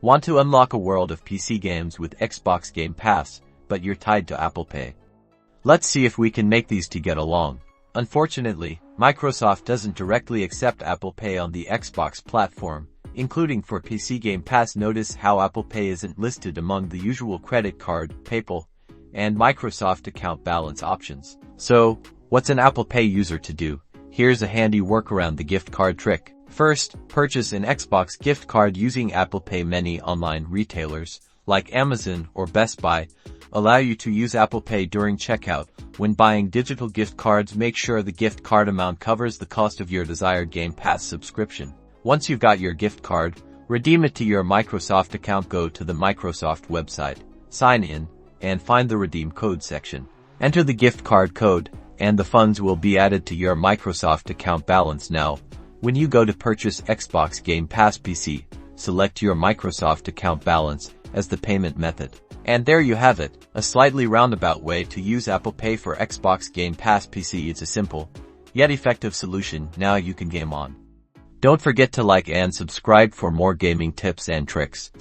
Want to unlock a world of PC games with Xbox Game Pass, but you're tied to Apple Pay? Let's see if we can make these two get along. Unfortunately, Microsoft doesn't directly accept Apple Pay on the Xbox platform, including for PC Game Pass. Notice how Apple Pay isn't listed among the usual credit card, PayPal, and Microsoft account balance options. So, what's an Apple Pay user to do? Here's a handy workaround: the gift card trick. First, purchase an Xbox gift card using Apple Pay. Many online retailers, like Amazon or Best Buy, allow you to use Apple Pay during checkout. When buying digital gift cards, make sure the gift card amount covers the cost of your desired Game Pass subscription. Once you've got your gift card, redeem it to your Microsoft account. Go to the Microsoft website, sign in, and find the redeem code section. Enter the gift card code, and the funds will be added to your Microsoft account balance. Now, when you go to purchase Xbox Game Pass PC, select your Microsoft account balance as the payment method. And there you have it, a slightly roundabout way to use Apple Pay for Xbox Game Pass PC. It's a simple, yet effective solution. Now you can game on. Don't forget to like and subscribe for more gaming tips and tricks.